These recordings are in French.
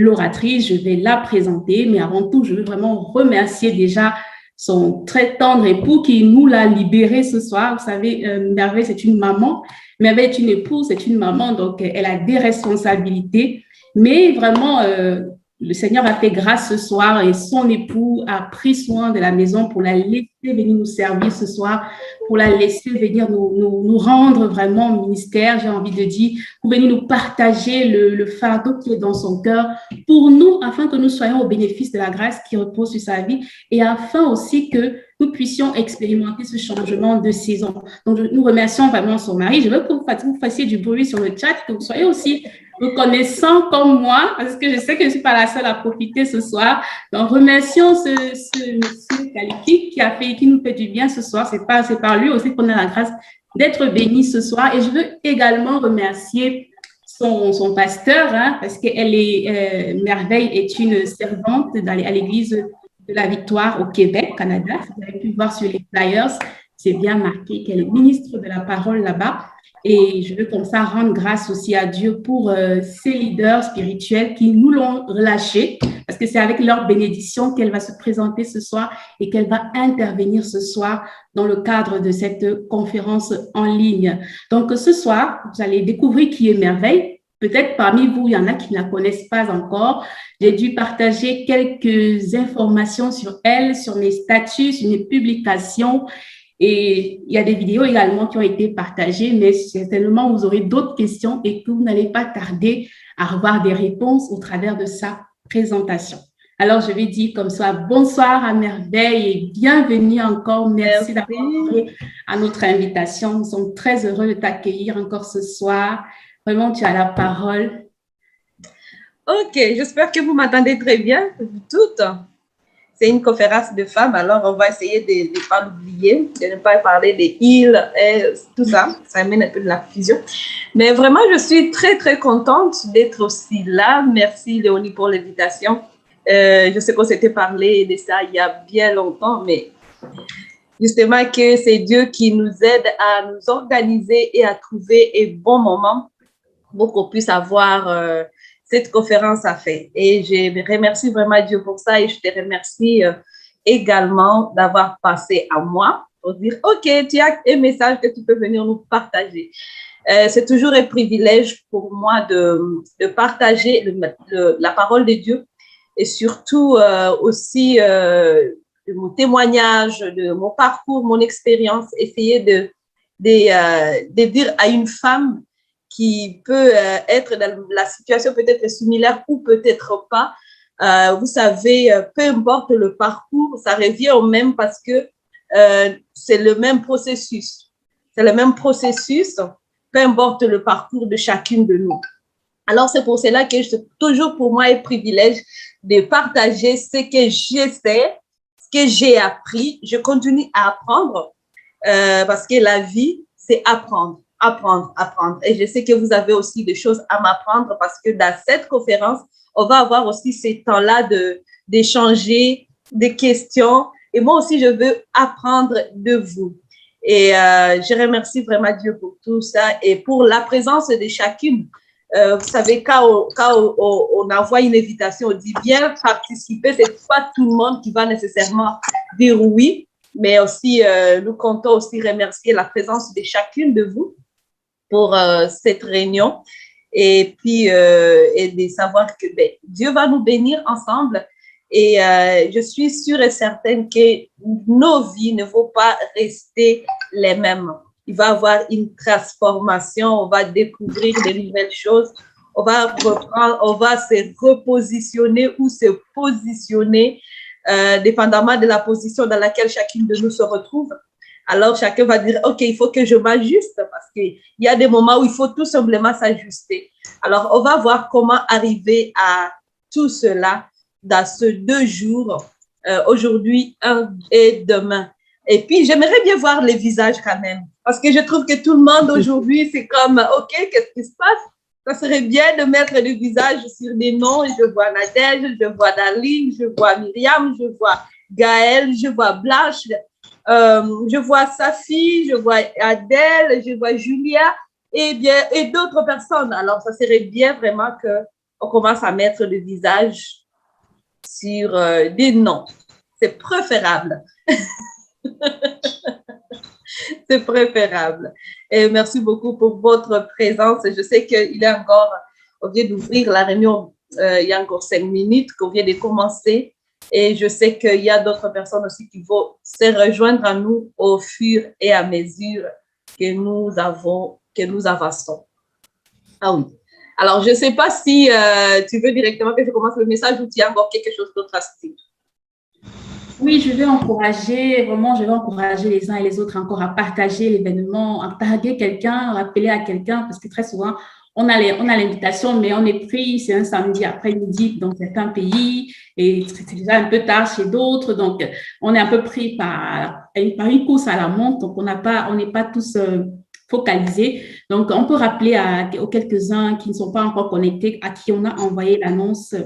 l'oratrice, je vais la présenter, mais avant tout, je veux vraiment remercier déjà son très tendre époux qui nous l'a libéré ce soir. Vous savez, Merveille, c'est une maman. Merveille est une épouse, c'est une maman, donc elle a des responsabilités. Mais vraiment, le Seigneur a fait grâce ce soir et son époux a pris soin de la maison pour la laisser venir nous servir ce soir, pour la laisser venir nous rendre vraiment au ministère, j'ai envie de dire, pour venir nous partager le fardeau qui est dans son cœur pour nous, afin que nous soyons au bénéfice de la grâce qui repose sur sa vie et afin aussi que nous puissions expérimenter ce changement de saison. Donc, nous remercions vraiment son mari. Je veux que vous fassiez du bruit sur le chat, que vous soyez aussi reconnaissant comme moi, parce que je sais que je ne suis pas la seule à profiter ce soir. Donc, remercions ce monsieur Kaliki qui nous fait du bien ce soir. C'est par lui aussi qu'on a la grâce d'être bénis ce soir. Et je veux également remercier son pasteur, parce qu'elle est, Merveille est une servante à l'église de la Victoire au Québec, Canada. Vous avez pu voir sur les flyers, c'est bien marqué qu'elle est ministre de la parole là-bas. Et je veux comme ça rendre grâce aussi à Dieu pour ces leaders spirituels qui nous l'ont relâché, parce que c'est avec leur bénédiction qu'elle va se présenter ce soir et qu'elle va intervenir ce soir dans le cadre de cette conférence en ligne. Donc ce soir, vous allez découvrir qui est Merveille. Peut-être parmi vous, il y en a qui ne la connaissent pas encore. J'ai dû partager quelques informations sur elle, sur mes statuts, sur mes publications. Et il y a des vidéos également qui ont été partagées, mais certainement vous aurez d'autres questions et que vous n'allez pas tarder à avoir des réponses au travers de sa présentation. Alors, je vais dire comme ça, bonsoir à Merveille et bienvenue encore. Merci d'avoir répondu à notre invitation. Nous sommes très heureux de t'accueillir encore ce soir. Vraiment, tu as la parole. Ok, j'espère que vous m'entendez très bien, vous toutes. C'est une conférence de femmes, alors on va essayer de ne pas l'oublier, de ne pas parler des îles et tout ça. Ça amène un peu de la fusion. Mais vraiment, je suis très, très contente d'être aussi là. Merci, Léonie, pour l'invitation. Je sais qu'on s'était parlé de ça il y a bien longtemps, mais justement que c'est Dieu qui nous aide à nous organiser et à trouver un bon moment pour qu'on puisse avoir cette conférence à faire. Et je remercie vraiment Dieu pour ça et je te remercie également d'avoir passé à moi pour dire, OK, tu as un message que tu peux venir nous partager. C'est toujours un privilège pour moi de partager la parole de Dieu et surtout aussi de mon témoignage, de mon parcours, mon expérience, essayer de dire à une femme qui peut être dans la situation peut-être similaire ou peut-être pas. Vous savez, peu importe le parcours, ça revient au même parce que c'est le même processus. C'est le même processus, peu importe le parcours de chacune de nous. Alors, c'est pour cela que c'est toujours pour moi un privilège de partager ce que je sais, ce que j'ai appris. Je continue à apprendre parce que la vie, c'est apprendre. Et je sais que vous avez aussi des choses à m'apprendre parce que dans cette conférence, on va avoir aussi ces temps-là d'échanger des questions. Et moi aussi, je veux apprendre de vous. Et je remercie vraiment Dieu pour tout ça et pour la présence de chacune. Vous savez, quand on envoie une invitation, on dit bien participer, c'est pas tout le monde qui va nécessairement dire oui, mais aussi nous comptons aussi remercier la présence de chacune de vous pour cette réunion et puis et de savoir que Dieu va nous bénir ensemble et je suis sûre et certaine que nos vies ne vont pas rester les mêmes. Il va y avoir une transformation, on va découvrir de nouvelles choses, on va se repositionner ou se positionner dépendamment de la position dans laquelle chacune de nous se retrouve. Alors, chacun va dire, OK, il faut que je m'ajuste parce qu'il y a des moments où il faut tout simplement s'ajuster. Alors, on va voir comment arriver à tout cela dans ces 2 jours, aujourd'hui et demain. Et puis, j'aimerais bien voir les visages quand même parce que je trouve que tout le monde aujourd'hui, c'est comme, OK, qu'est-ce qui se passe? Ça serait bien de mettre des visages sur des noms. Je vois Nadège, je vois Daline, je vois Myriam, je vois Gaëlle, je vois Blanche. Je vois Safi, je vois Adèle, je vois Julia et d'autres personnes. Alors, ça serait bien vraiment que on commence à mettre le visage sur des noms. C'est préférable. C'est préférable. Et merci beaucoup pour votre présence. Je sais qu'il est encore, on vient d'ouvrir la réunion, il y a encore 5 minutes qu'on vient de commencer. Et je sais qu'il y a d'autres personnes aussi qui vont se rejoindre à nous au fur et à mesure que nous avançons. Ah oui. Alors, je ne sais pas si tu veux directement que je commence le message ou tu as encore quelque chose d'autre à se dire. Oui, je vais encourager les uns et les autres encore à partager l'événement, à taguer quelqu'un, rappeler à quelqu'un, parce que très souvent, on a l'invitation, mais on est pris, c'est un samedi après-midi dans certains pays et c'est déjà un peu tard chez d'autres, donc on est un peu pris par une course à la montre, donc on n'est pas tous focalisés. Donc, on peut rappeler aux quelques-uns qui ne sont pas encore connectés, à qui on a envoyé l'annonce,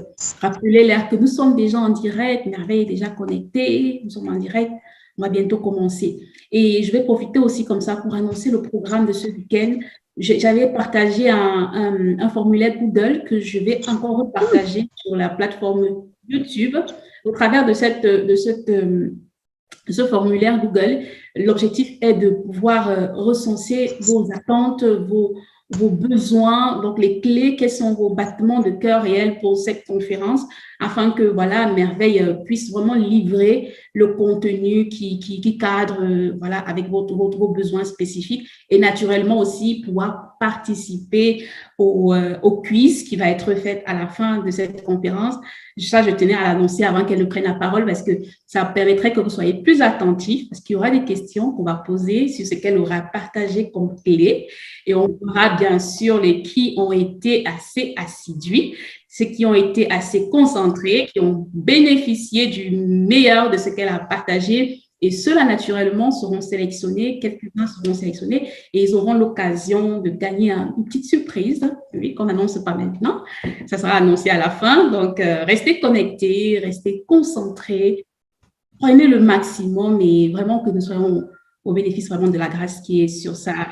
rappeler-leur que nous sommes déjà en direct, Merveille est déjà connectée, nous sommes en direct, on va bientôt commencer. Et je vais profiter aussi comme ça pour annoncer le programme de ce week-end. J'avais partagé un formulaire Google que je vais encore repartager sur la plateforme YouTube. Au travers de ce formulaire Google, l'objectif est de pouvoir recenser vos attentes, vos besoins, donc les clés, quels sont vos battements de cœur réels pour cette conférence, afin que voilà, Merveille puisse vraiment livrer le contenu qui cadre voilà, avec vos besoins spécifiques et naturellement aussi pouvoir participer au quiz qui va être fait à la fin de cette conférence. Ça, je tenais à l'annoncer avant qu'elle ne prenne la parole parce que ça permettrait que vous soyez plus attentifs parce qu'il y aura des questions qu'on va poser sur ce qu'elle aura partagé comme clé et on verra bien sûr les qui ont été assez assidus, ceux qui ont été assez concentrés, qui ont bénéficié du meilleur de ce qu'elle a partagé. Et ceux-là, naturellement, seront sélectionnés, quelques-uns seront sélectionnés et ils auront l'occasion de gagner une petite surprise, oui, qu'on n'annonce pas maintenant. Ça sera annoncé à la fin. Donc, restez connectés, restez concentrés, prenez le maximum et vraiment que nous soyons au bénéfice vraiment de la grâce qui est sur sa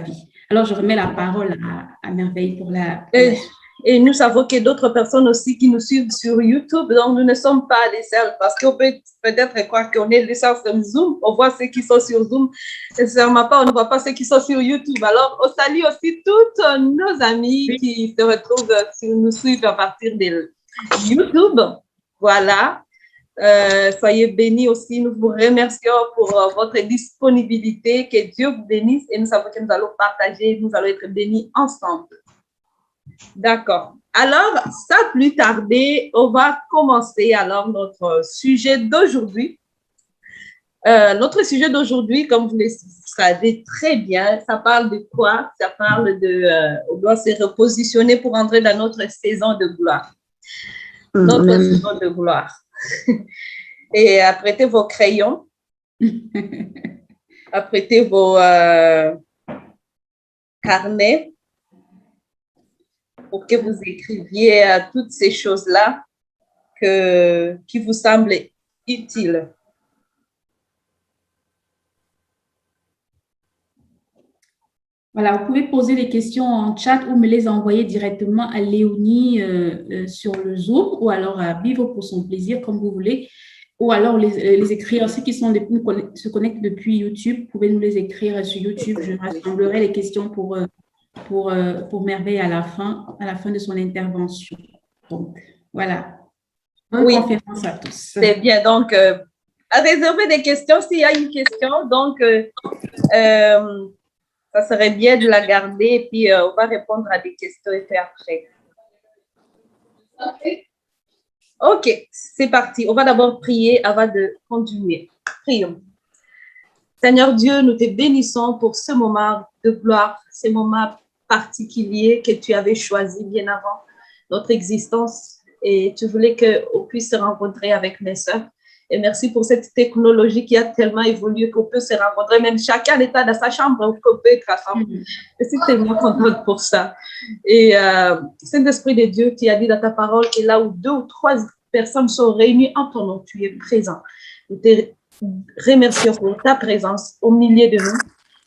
vie. Alors, je remets la parole à Merveille pour la suite. Et nous savons qu'il y a d'autres personnes aussi qui nous suivent sur YouTube, donc nous ne sommes pas les seuls parce qu'on peut peut-être croire qu'on est les seuls sur Zoom, on voit ceux qui sont sur Zoom, et sur ma part, on ne voit pas ceux qui sont sur YouTube. Alors, on salue aussi tous nos amis qui se retrouvent, nous suivent à partir de YouTube. Voilà. Soyez bénis aussi. Nous vous remercions pour votre disponibilité. Que Dieu vous bénisse et nous savons que nous allons partager, nous allons être bénis ensemble. D'accord. Alors, sans plus tarder, on va commencer alors notre sujet d'aujourd'hui. Notre sujet d'aujourd'hui, comme vous le savez très bien, ça parle de quoi? Ça parle on doit se repositionner pour entrer dans notre saison de gloire. Notre saison de gloire. Et apprêtez vos crayons, apprêtez vos carnets pour que vous écriviez toutes ces choses-là qui vous semblent utiles. Voilà, vous pouvez poser les questions en chat ou me les envoyer directement à Léonie sur le Zoom ou alors à Vivre pour son plaisir, comme vous voulez. Ou alors les écrire. Ceux qui se connectent depuis YouTube, vous pouvez nous les écrire sur YouTube. Je rassemblerai les questions pour Merveille à la fin de son intervention. Donc, voilà. Bonne conférence à tous. C'est bien. Donc, à réserver des questions s'il y a une question. Donc, ça serait bien de la garder et puis on va répondre à des questions et puis après. OK, c'est parti. On va d'abord prier avant de continuer. Prions. Seigneur Dieu, nous te bénissons pour ce moment de gloire, ce moment particulier que tu avais choisi bien avant notre existence et tu voulais qu'on puisse se rencontrer avec mes sœurs. Et merci pour cette technologie qui a tellement évolué qu'on peut se rencontrer, même chacun l'état dans sa chambre, qu'on peut être ensemble. Je suis tellement contente pour ça. Et Saint-Esprit de Dieu, tu as dit dans ta parole que là où 2 ou 3 personnes sont réunies en ton nom, tu es présent. Nous te remercions pour ta présence au milieu de nous.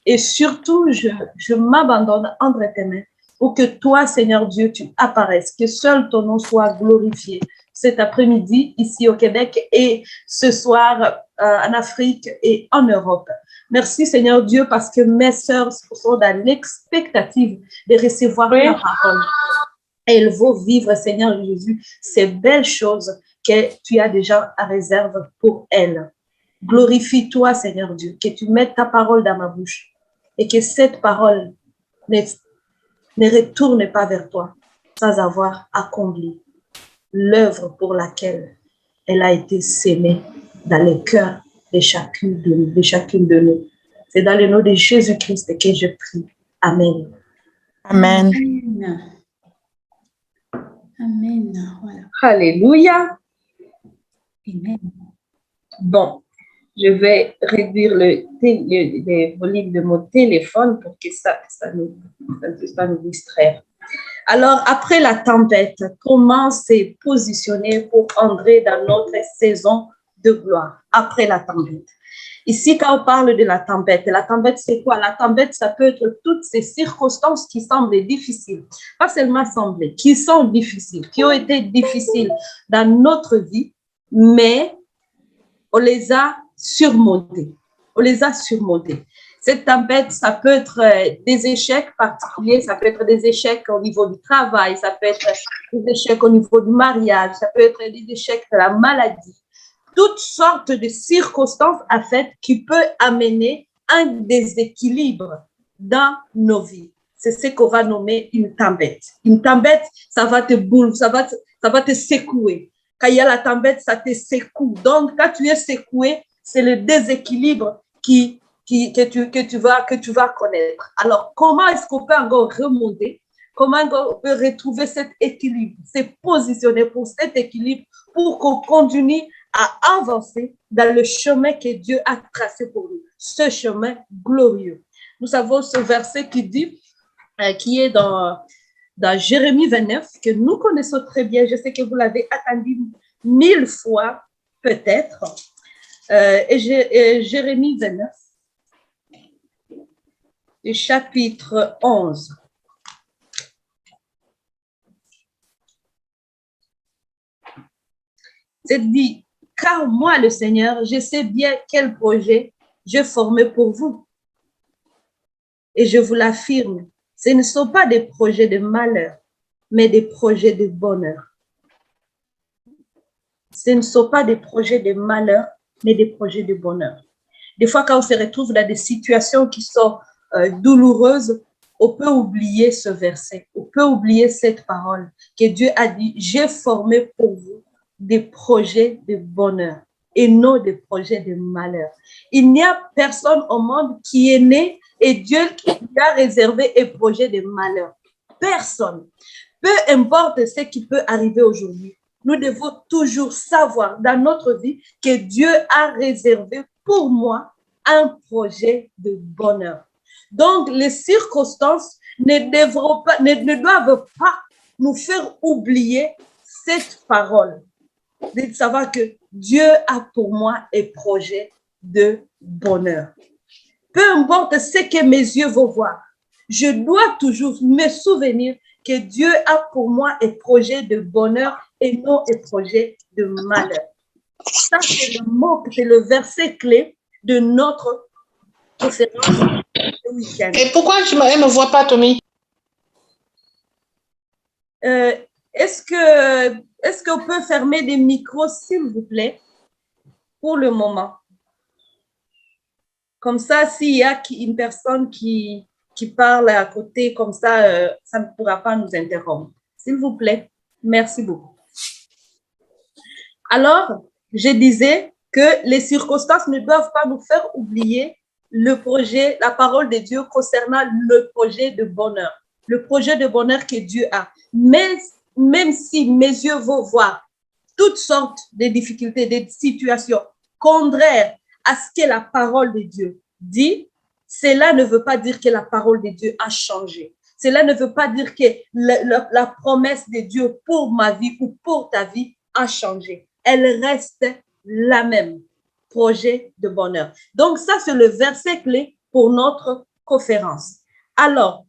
Et surtout, je m'abandonne entre tes mains. pour que toi, Seigneur Dieu, tu apparaisses, que seul ton nom soit glorifié cet après-midi ici au Québec et ce soir en Afrique et en Europe. Merci, Seigneur Dieu, parce que mes sœurs sont dans l'expectative de recevoir ta parole. Et elles vont vivre, Seigneur Jésus, ces belles choses que tu as déjà à réserve pour elles. Glorifie-toi, Seigneur Dieu, que tu mettes ta parole dans ma bouche et que cette parole ne retourne pas vers toi sans avoir accompli l'œuvre pour laquelle elle a été sémée dans les cœurs de chacune de nous. C'est dans le nom de Jésus-Christ que je prie. Amen. Amen. Amen. Voilà. Alléluia. Amen. Bon, je vais réduire le volume de mon téléphone pour que ça nous distraire. Alors, après la tempête, comment se positionner pour entrer dans notre saison de gloire après la tempête? Ici, quand on parle de la tempête, c'est quoi? La tempête, ça peut être toutes ces circonstances qui semblent difficiles, pas seulement sembler, qui sont difficiles, qui ont été difficiles dans notre vie, mais on les a surmontées. On les a surmontées. Cette tempête, ça peut être des échecs particuliers, ça peut être des échecs au niveau du travail, ça peut être des échecs au niveau du mariage, ça peut être des échecs de la maladie. Toutes sortes de circonstances, en fait, qui peuvent amener un déséquilibre dans nos vies. C'est ce qu'on va nommer une tempête. Une tempête, ça va te secouer. Quand il y a la tempête, ça te secoue. Donc, quand tu es secoué, c'est le déséquilibre que tu vas connaître. Alors, comment est-ce qu'on peut encore remonter? Comment on peut retrouver cet équilibre, se positionner pour cet équilibre pour qu'on continue à avancer dans le chemin que Dieu a tracé pour nous, ce chemin glorieux. Nous avons ce verset qui dit, qui est dans Jérémie 29, que nous connaissons très bien. Je sais que vous l'avez entendu 1000 fois, peut-être. Et Jérémie 29, le chapitre 11. C'est dit, car moi, le Seigneur, je sais bien quel projet je formé pour vous. Et je vous l'affirme, ce ne sont pas des projets de malheur, mais des projets de bonheur. Ce ne sont pas des projets de malheur, mais des projets de bonheur. Des fois, quand on se retrouve dans des situations qui sont douloureuses, on peut oublier ce verset, on peut oublier cette parole que Dieu a dit, j'ai formé pour vous des projets de bonheur et non des projets de malheur. Il n'y a personne au monde qui est né et Dieu qui a réservé un projet de malheur. Personne. Peu importe ce qui peut arriver aujourd'hui, nous devons toujours savoir dans notre vie que Dieu a réservé pour moi un projet de bonheur. Donc, les circonstances ne doivent pas nous faire oublier cette parole. De savoir que Dieu a pour moi un projet de bonheur. Peu importe ce que mes yeux vont voir, je dois toujours me souvenir que Dieu a pour moi un projet de bonheur et non un projet de malheur. Ça, c'est le mot, c'est le verset clé de notre conférence de week-end. Et pourquoi elle ne me voit pas, Tommy? Est-ce qu'on peut fermer des micros, s'il vous plaît, pour le moment? Comme ça, s'il y a une personne qui parle à côté, comme ça, ça ne pourra pas nous interrompre. S'il vous plaît, merci beaucoup. Alors, je disais que les circonstances ne doivent pas nous faire oublier le projet, la parole de Dieu concernant le projet de bonheur. Le projet de bonheur que Dieu a. Mais même si mes yeux vont voir toutes sortes de difficultés, de situations contraires à ce que la parole de Dieu dit, cela ne veut pas dire que la parole de Dieu a changé. Cela ne veut pas dire que la promesse de Dieu pour ma vie ou pour ta vie a changé. Elle reste la même. Projet de bonheur. Donc, ça, c'est le verset clé pour notre conférence. Alors,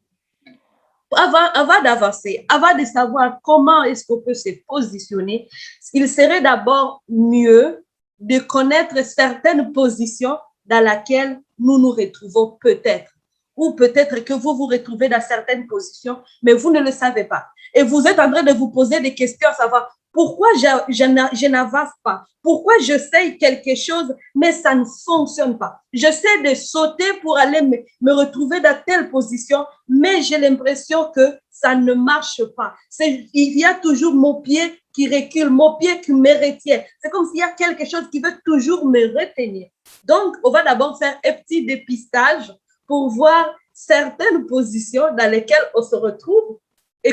Avant d'avancer, avant de savoir comment est-ce qu'on peut se positionner, il serait d'abord mieux de connaître certaines positions dans lesquelles nous nous retrouvons peut-être. Ou peut-être que vous vous retrouvez dans certaines positions, mais vous ne le savez pas. Et vous êtes en train de vous poser des questions à savoir pourquoi je n'avance pas, pourquoi j'essaye quelque chose, mais ça ne fonctionne pas. J'essaie de sauter pour aller me retrouver dans telle position, mais j'ai l'impression que ça ne marche pas. Il y a toujours mon pied qui recule, mon pied qui me retient. C'est comme s'il y a quelque chose qui veut toujours me retenir. Donc, on va d'abord faire un petit dépistage pour voir certaines positions dans lesquelles on se retrouve et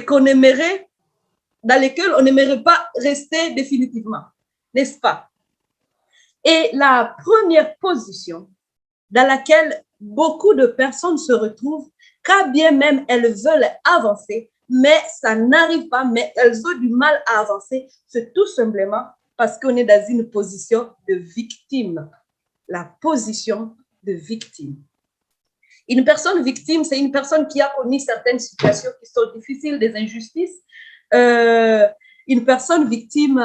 dans lesquelles on n'aimerait pas rester définitivement, n'est-ce pas? Et la première position dans laquelle beaucoup de personnes se retrouvent, quand bien même elles veulent avancer, mais ça n'arrive pas, mais elles ont du mal à avancer, c'est tout simplement parce qu'on est dans une position de victime. La position de victime. Une personne victime, c'est une personne qui a connu certaines situations qui sont difficiles, des injustices. Une personne victime,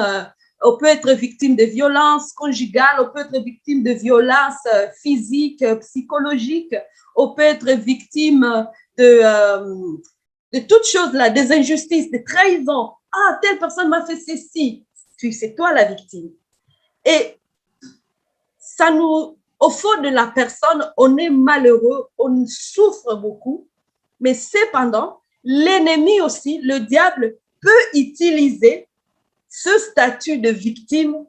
on peut être victime de violences conjugales, on peut être victime de violences physiques, psychologiques, on peut être victime de toutes choses là, des injustices, des trahisons. Ah, telle personne m'a fait ceci. C'est toi la victime. Et ça nous... Au fond de la personne, on est malheureux, on souffre beaucoup, mais cependant, l'ennemi aussi, le diable, peut utiliser ce statut de victime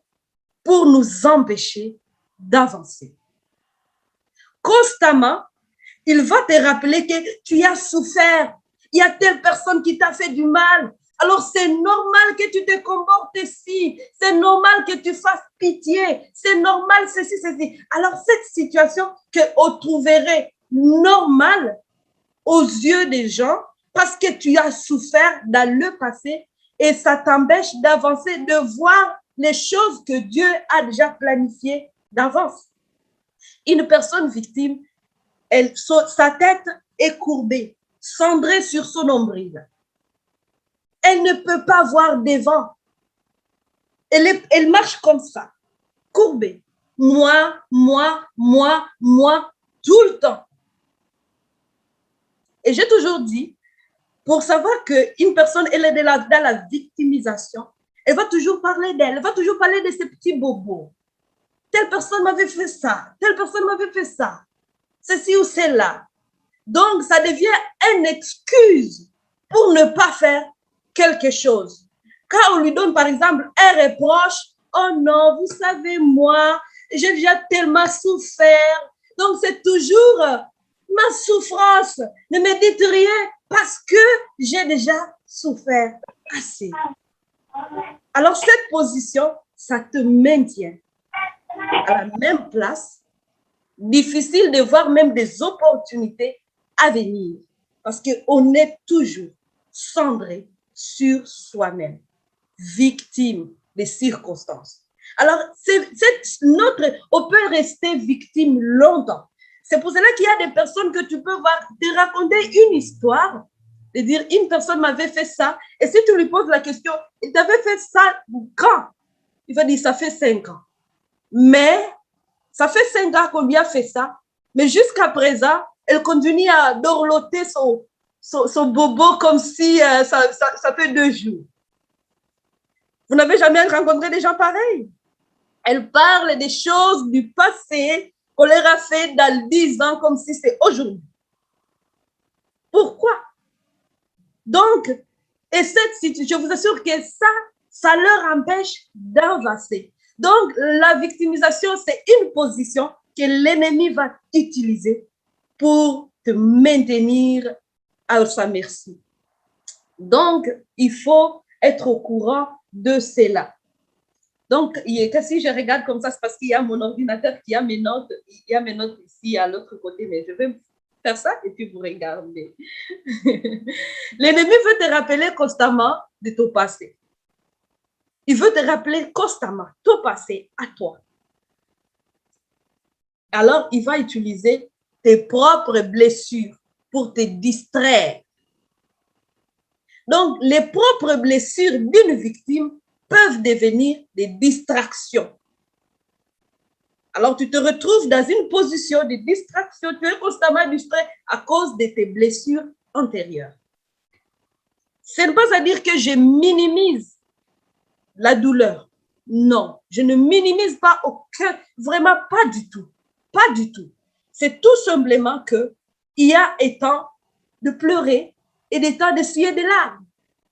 pour nous empêcher d'avancer. Constamment, il va te rappeler que tu as souffert, il y a telle personne qui t'a fait du mal, alors c'est normal que tu te comportes ainsi, c'est normal que tu fasses pitié, c'est normal ceci, ceci. Alors cette situation qu'on trouverait normale aux yeux des gens parce que tu as souffert dans le passé et ça t'empêche d'avancer, de voir les choses que Dieu a déjà planifiées d'avance. Une personne victime, sa tête est courbée, cendrée sur son nombril. Elle ne peut pas voir devant. Elle marche comme ça, courbée. Moi, tout le temps. Et j'ai toujours dit, pour savoir qu'une personne, elle est dans la victimisation, elle va toujours parler d'elle, elle va toujours parler de ses petits bobos. Telle personne m'avait fait ça, telle personne m'avait fait ça, ceci ou cela. Donc, ça devient une excuse pour ne pas faire quelque chose. Quand on lui donne, par exemple, un reproche, oh non, vous savez, moi, j'ai déjà tellement souffert. Donc, c'est toujours ma souffrance. Ne me dites rien parce que j'ai déjà souffert assez. Alors, cette position, ça te maintient à la même place. Difficile de voir même des opportunités à venir parce qu'on est toujours cendré sur soi-même, victime des circonstances. Alors, on peut rester victime longtemps. C'est pour cela qu'il y a des personnes que tu peux voir te raconter une histoire, de dire une personne m'avait fait ça, et si tu lui poses la question, il t'avait fait ça quand? Il va dire ça fait 5 ans. Mais ça fait 5 ans qu'on lui a fait ça, mais jusqu'à présent, elle continue à dorloter son bobo comme si ça fait 2 jours. Vous n'avez jamais rencontré des gens pareils? Elle parle des choses du passé qu'on leur a fait dans 10 ans comme si c'est aujourd'hui. Pourquoi? Donc, et je vous assure que ça leur empêche d'avancer. Donc, la victimisation, c'est une position que l'ennemi va utiliser pour te maintenir à sa merci. Donc, il faut être au courant de cela. Donc, si je regarde comme ça, c'est parce qu'il y a mon ordinateur qui a mes notes. Il y a mes notes ici à l'autre côté, mais je vais faire ça et puis vous regardez. L'ennemi veut te rappeler constamment de ton passé. Il veut te rappeler constamment ton passé à toi. Alors, il va utiliser tes propres blessures pour te distraire. Donc, les propres blessures d'une victime peuvent devenir des distractions. Alors, tu te retrouves dans une position de distraction, tu es constamment distrait à cause de tes blessures antérieures. Ce n'est pas à dire que je minimise la douleur. Non, je ne minimise pas aucun, vraiment pas du tout. Pas du tout. C'est tout simplement qu'il y a un temps de pleurer et des temps d'essuyer des larmes.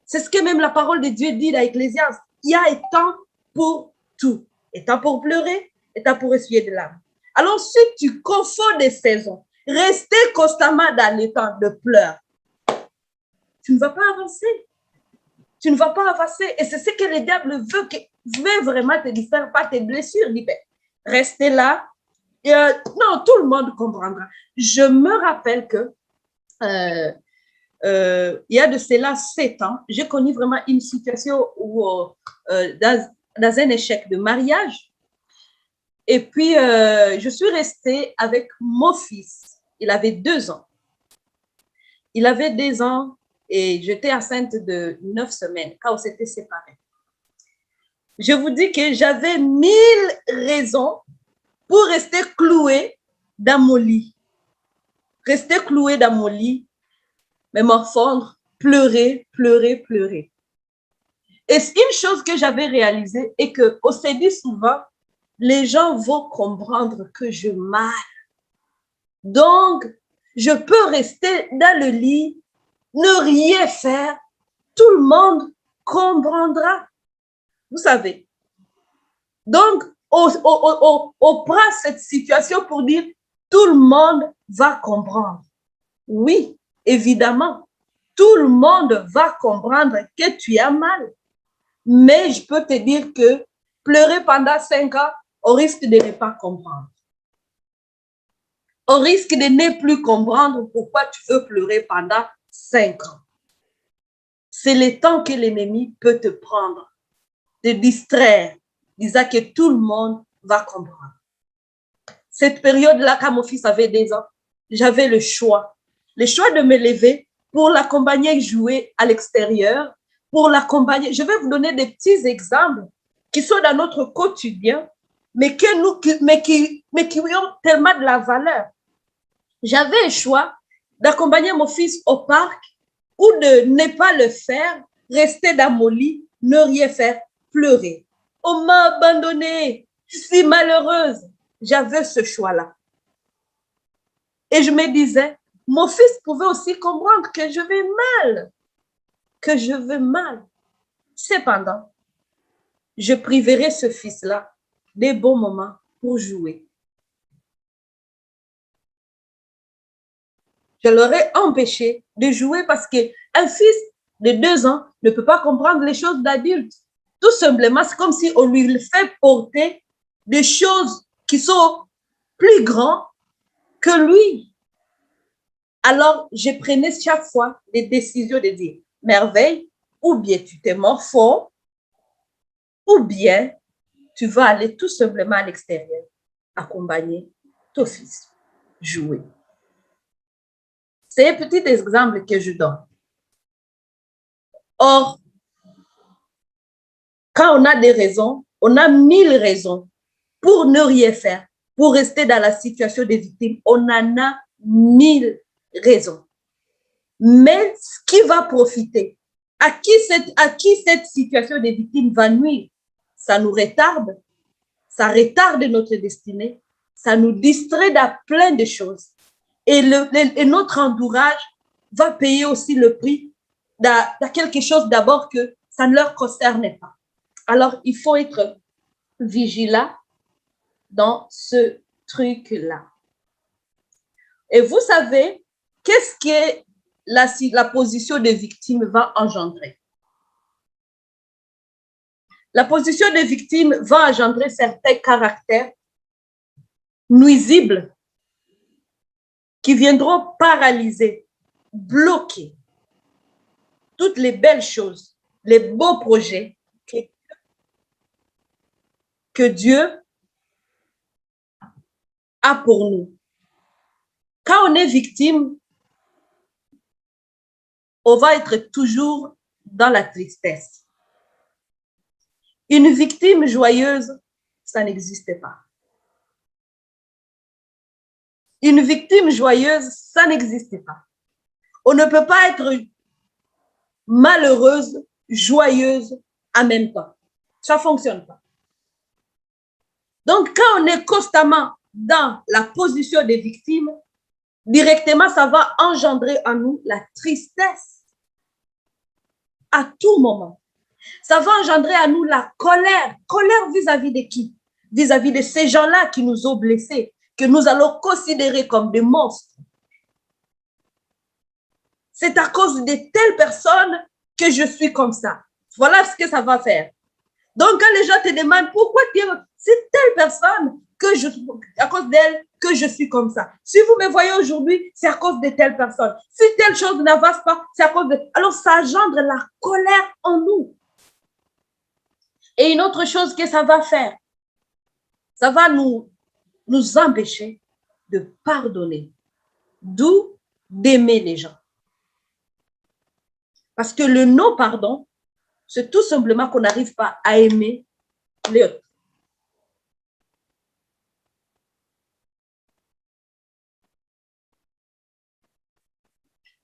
C'est ce que même la parole de Dieu dit dans Ecclésiaste. Il y a un temps pour tout. Un temps pour pleurer, un temps pour essuyer des larmes. Alors, si tu confonds des saisons, rester constamment dans le temps de pleurs, tu ne vas pas avancer. Tu ne vas pas avancer. Et c'est ce que le diable veut vraiment te distraire par tes blessures. Il dit, restez là. Non, tout le monde comprendra. Je me rappelle que il y a de cela 7 ans, j'ai connu vraiment une situation où, dans un échec de mariage, et puis je suis restée avec mon fils. Il avait 2 ans. Il avait 2 ans et j'étais enceinte de 9 semaines quand on s'était séparés. Je vous dis que j'avais 1000 raisons pour rester clouée dans mon lit. Rester clouée dans mon lit, me morfondre, pleurer, pleurer, pleurer. Et une chose que j'avais réalisée est qu'on s'est dit souvent, les gens vont comprendre que je mal. Donc, je peux rester dans le lit, ne rien faire, tout le monde comprendra. Vous savez. Donc, on prend cette situation pour dire, tout le monde va comprendre. Oui, évidemment, tout le monde va comprendre que tu as mal. Mais je peux te dire que pleurer pendant 5 ans, on risque de ne pas comprendre. On risque de ne plus comprendre pourquoi tu veux pleurer pendant 5 ans. C'est le temps que l'ennemi peut te prendre, te distraire, disant que tout le monde va comprendre. Cette période-là, quand mon fils avait 2 ans, j'avais le choix de me lever pour l'accompagner jouer à l'extérieur, pour l'accompagner. Je vais vous donner des petits exemples qui sont dans notre quotidien, mais qui ont tellement de la valeur. J'avais le choix d'accompagner mon fils au parc ou de ne pas le faire, rester dans mon lit, ne rien faire, pleurer. On m'a abandonnée, je suis malheureuse. J'avais ce choix-là. Et je me disais, mon fils pouvait aussi comprendre que je vais mal, que je vais mal. Cependant, je priverai ce fils-là des bons moments pour jouer. Je l'aurais empêché de jouer parce qu'un fils de 2 ans ne peut pas comprendre les choses d'adultes. Tout simplement, c'est comme si on lui fait porter des choses qui sont plus grandes que lui. Alors, je prenais chaque fois des décisions de dire, Merveille, ou bien tu te morfonds, ou bien tu vas aller tout simplement à l'extérieur, accompagner ton fils, jouer. C'est un petit exemple que je donne. Or, quand on a des raisons, on a 1000 raisons pour ne rien faire, pour rester dans la situation des victimes. On en a 1000 raisons. Mais ce qui va profiter, à qui cette situation des victimes va nuire, ça nous retarde, ça retarde notre destinée, ça nous distrait dans plein de choses. Et notre entourage va payer aussi le prix dans quelque chose d'abord que ça ne leur concerne pas. Alors, il faut être vigilant dans ce truc-là. Et vous savez, qu'est-ce que la position de victime va engendrer? La position de victime va engendrer certains caractères nuisibles qui viendront paralyser, bloquer toutes les belles choses, les beaux projets que Dieu a pour nous. Quand on est victime, on va être toujours dans la tristesse. Une victime joyeuse, ça n'existe pas. Une victime joyeuse, ça n'existe pas. On ne peut pas être malheureuse, joyeuse en même temps. Ça ne fonctionne pas. Donc, quand on est constamment dans la position des victimes, directement, ça va engendrer en nous la tristesse à tout moment. Ça va engendrer en nous la colère. Colère vis-à-vis de qui? Vis-à-vis de ces gens-là qui nous ont blessés, que nous allons considérer comme des monstres. C'est à cause de telle personne que je suis comme ça. Voilà ce que ça va faire. Donc, quand les gens te demandent pourquoi tu es... C'est telle personne à cause d'elle que je suis comme ça. Si vous me voyez aujourd'hui, c'est à cause de telle personne. Si telle chose n'avance pas, c'est à cause de... Alors, ça engendre la colère en nous. Et une autre chose que ça va faire, ça va nous empêcher de pardonner, d'où d'aimer les gens. Parce que le non-pardon, c'est tout simplement qu'on n'arrive pas à aimer les autres.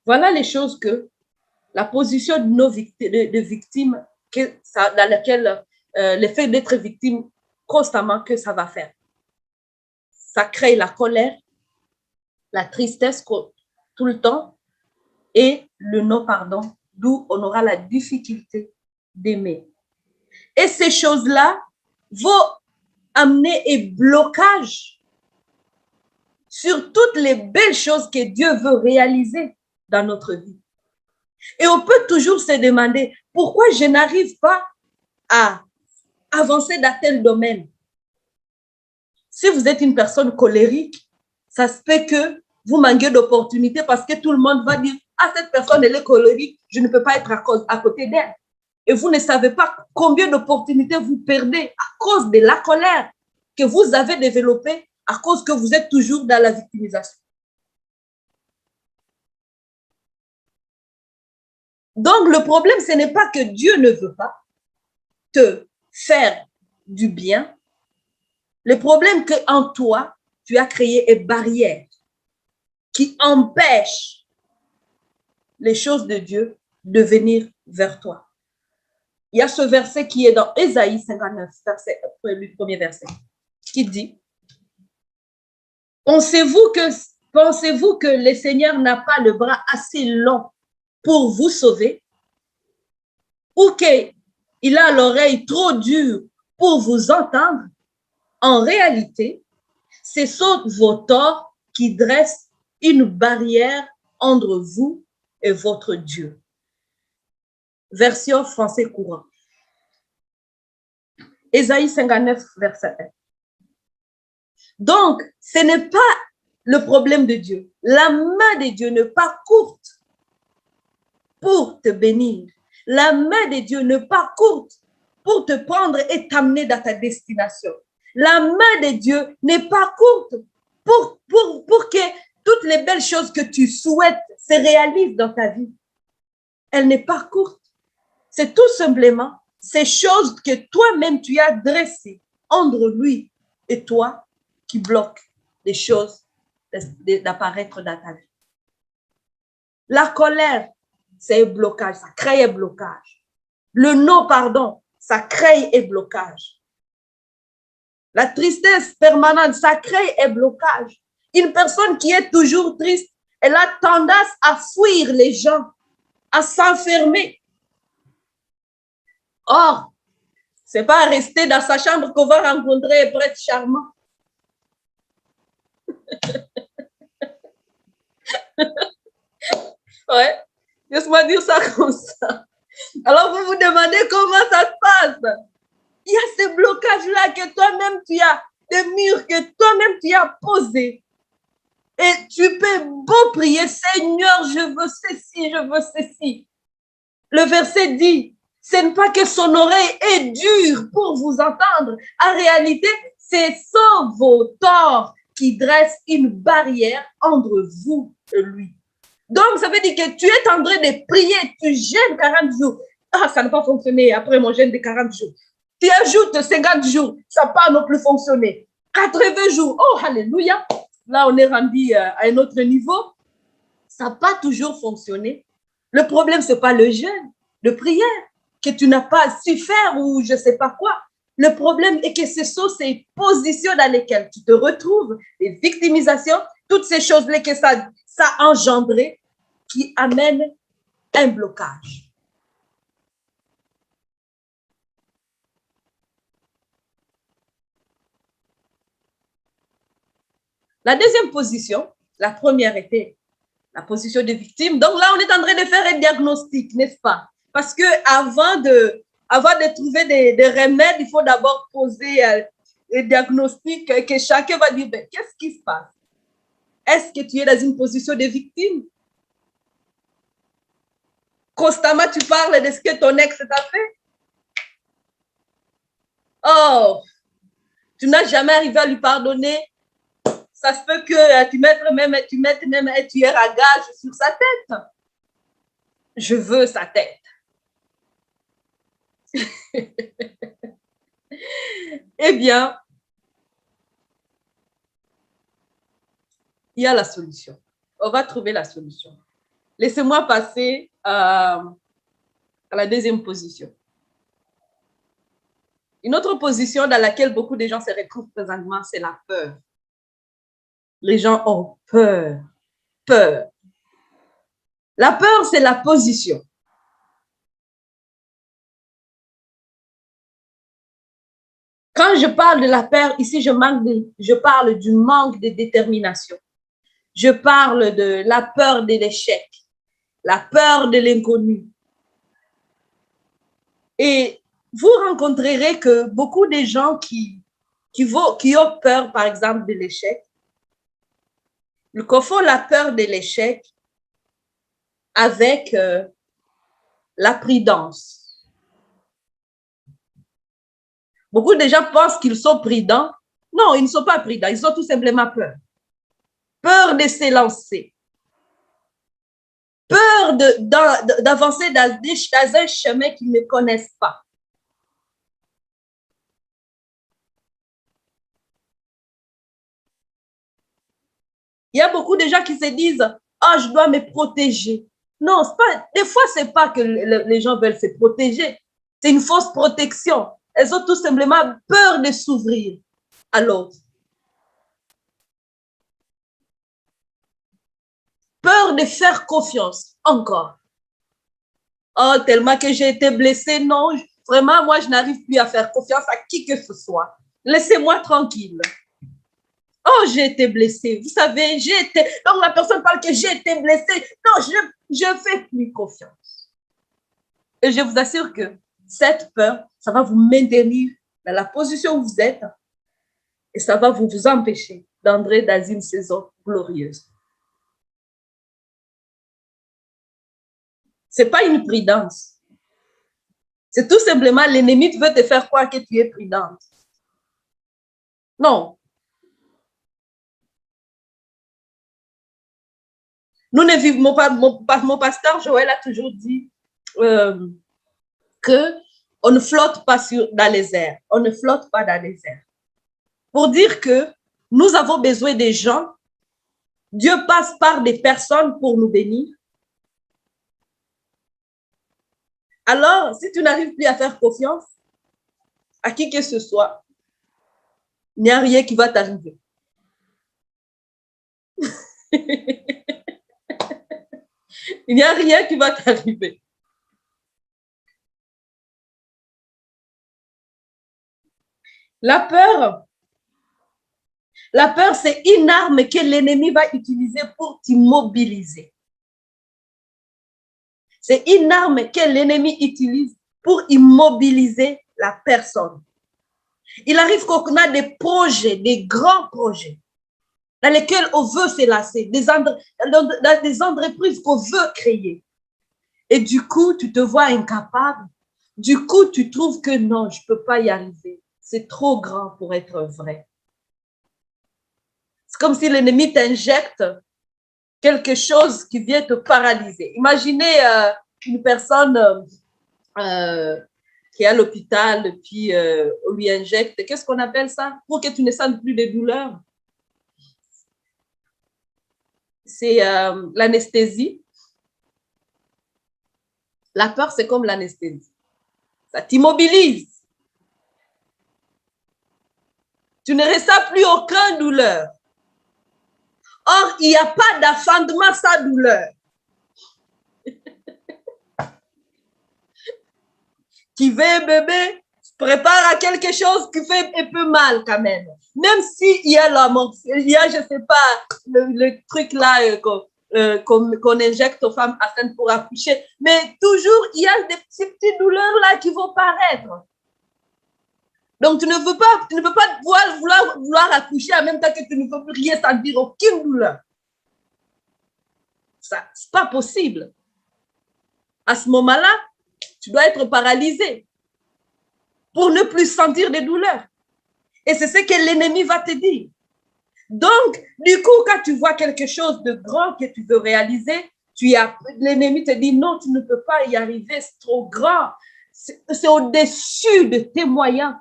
Voilà les choses que la position de victime, dans laquelle le fait d'être victime constamment, que ça va faire. Ça crée la colère, la tristesse tout le temps et le non-pardon, d'où on aura la difficulté d'aimer. Et ces choses-là vont amener un blocage sur toutes les belles choses que Dieu veut réaliser dans notre vie. Et on peut toujours se demander pourquoi je n'arrive pas à avancer dans tel domaine. Si vous êtes une personne colérique, ça se peut que vous manquez d'opportunités parce que tout le monde va dire « Ah, cette personne, elle est colérique, je ne peux pas être à côté d'elle. » Et vous ne savez pas combien d'opportunités vous perdez à cause de la colère que vous avez développée à cause que vous êtes toujours dans la victimisation. Donc, le problème, ce n'est pas que Dieu ne veut pas te faire du bien. Le problème, c'est qu'en toi, tu as créé une barrière qui empêche les choses de Dieu de venir vers toi. Il y a ce verset qui est dans Ésaïe 59, le premier verset, qui dit « Pensez-vous que le Seigneur n'a pas le bras assez long pour vous sauver, ou qu'il a l'oreille trop dure pour vous entendre? En réalité, ce sont vos torts qui dressent une barrière entre vous et votre Dieu. » Version français courant. Ésaïe 59, verset 1. Donc, ce n'est pas le problème de Dieu. La main de Dieu n'est pas courte pour te bénir. La main de Dieu n'est pas courte pour te prendre et t'amener dans ta destination. La main de Dieu n'est pas courte pour que toutes les belles choses que tu souhaites se réalisent dans ta vie. Elle n'est pas courte. C'est tout simplement ces choses que toi-même tu as dressées entre lui et toi qui bloquent les choses d'apparaître dans ta vie. La colère, c'est un blocage, ça crée un blocage. Le non-pardon, ça crée un blocage. La tristesse permanente, ça crée un blocage. Une personne qui est toujours triste, elle a tendance à fuir les gens, à s'enfermer. Or, ce n'est pas rester dans sa chambre qu'on va rencontrer un prêtre charmant. Ouais, laisse-moi dire ça comme ça. Alors, vous vous demandez comment ça se passe. Il y a ce blocage-là que toi-même tu as, des murs que toi-même tu as posés. Et tu peux beau prier, Seigneur, je veux ceci, je veux ceci. Le verset dit, ce n'est pas que son oreille est dure pour vous entendre. En réalité, ce sont vos torts qui dressent une barrière entre vous et lui. Donc, ça veut dire que tu es en train de prier, tu jeûnes 40 jours. Ah, ça n'a pas fonctionné après mon jeûne de 40 jours. Tu ajoutes 50 jours, ça n'a pas non plus fonctionné. 80 jours, oh, alléluia. Là, on est rendu à un autre niveau. Ça n'a pas toujours fonctionné. Le problème, ce n'est pas le jeûne, de prière, que tu n'as pas su faire ou je ne sais pas quoi. Le problème est que ce sont ces positions dans lesquelles tu te retrouves, les victimisations, toutes ces choses-là que ça a engendré qui amènent un blocage. La deuxième position, la première était la position de victime. Donc là, on est en train de faire un diagnostic, n'est-ce pas? Parce que avant de trouver des remèdes, il faut d'abord poser un diagnostic que chacun va dire, ben, qu'est-ce qui se passe? Est-ce que tu es dans une position de victime? Constamment, tu parles de ce que ton ex t'a fait? Oh, tu n'as jamais arrivé à lui pardonner. Ça se peut que tu mettes même un tueur à gage sur sa tête. Je veux sa tête. Eh bien, il y a la solution. On va trouver la solution. Laissez-moi passer à la deuxième position. Une autre position dans laquelle beaucoup de gens se retrouvent présentement, c'est la peur. Les gens ont peur. Peur. La peur, c'est la position. Quand je parle de la peur, ici, je parle du manque de détermination. Je parle de la peur de l'échec, la peur de l'inconnu. Et vous rencontrerez que beaucoup de gens qui ont peur, par exemple, de l'échec, ils confondent la peur de l'échec avec la prudence. Beaucoup de gens pensent qu'ils sont prudents. Non, ils ne sont pas prudents, ils ont tout simplement peur. Peur de s'élancer. Peur d'avancer dans un chemin qu'ils ne connaissent pas. Il y a beaucoup de gens qui se disent « Ah, je dois me protéger ». Non, des fois, ce n'est pas que les gens veulent se protéger. C'est une fausse protection. Elles ont tout simplement peur de s'ouvrir à l'autre. Peur de faire confiance, encore. Oh, tellement que j'ai été blessée, non, vraiment, moi, je n'arrive plus à faire confiance à qui que ce soit. Laissez-moi tranquille. Oh, j'ai été blessée. Vous savez, donc la personne parle que j'ai été blessée. Non, je ne fais plus confiance. Et je vous assure que cette peur, ça va vous maintenir dans la position où vous êtes et ça va vous empêcher d'entrer dans une saison glorieuse. Ce n'est pas une prudence. C'est tout simplement l'ennemi veut te faire croire que tu es prudente. Non. Nous ne vivons pas, mon pasteur Joël a toujours dit qu'on ne flotte pas dans les airs. On ne flotte pas dans les airs. Pour dire que nous avons besoin des gens. Dieu passe par des personnes pour nous bénir. Alors, si tu n'arrives plus à faire confiance à qui que ce soit, il n'y a rien qui va t'arriver. Il n'y a rien qui va t'arriver. La peur, c'est une arme que l'ennemi va utiliser pour t'immobiliser. C'est une arme que l'ennemi utilise pour immobiliser la personne. Il arrive qu'on a des projets, des grands projets, dans lesquels on veut se lancer, dans des entreprises qu'on veut créer. Et du coup, tu te vois incapable. Du coup, tu trouves que non, je ne peux pas y arriver. C'est trop grand pour être vrai. C'est comme si l'ennemi t'injecte quelque chose qui vient te paralyser. Imaginez une personne qui est à l'hôpital, puis on lui injecte. Qu'est-ce qu'on appelle ça? Pour que tu ne sentes plus de douleur. C'est l'anesthésie. La peur, c'est comme l'anesthésie. Ça t'immobilise. Tu ne ressens plus aucune douleur. Or, il n'y a pas d'affandement sans douleur. Qui veut un bébé, se prépare à quelque chose qui fait un peu mal quand même. Même s'il y a la mort, il y a, je ne sais pas, le truc là qu'on injecte aux femmes enceintes pour accoucher, mais toujours, il y a des petites douleurs là qui vont paraître. Donc, tu ne peux pas vouloir accoucher en même temps que tu ne peux plus rien sentir, aucune douleur. Ça, c'est pas possible. À ce moment-là, tu dois être paralysé pour ne plus sentir de douleur. Et c'est ce que l'ennemi va te dire. Donc, du coup, quand tu vois quelque chose de grand que tu veux réaliser, l'ennemi te dit non, tu ne peux pas y arriver, c'est trop grand. C'est au-dessus de tes moyens.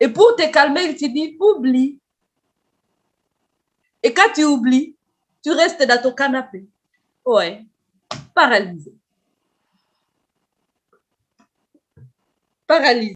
Et pour te calmer, il te dit oublie. Et quand tu oublies, tu restes dans ton canapé. Ouais, paralysé. Paralysé.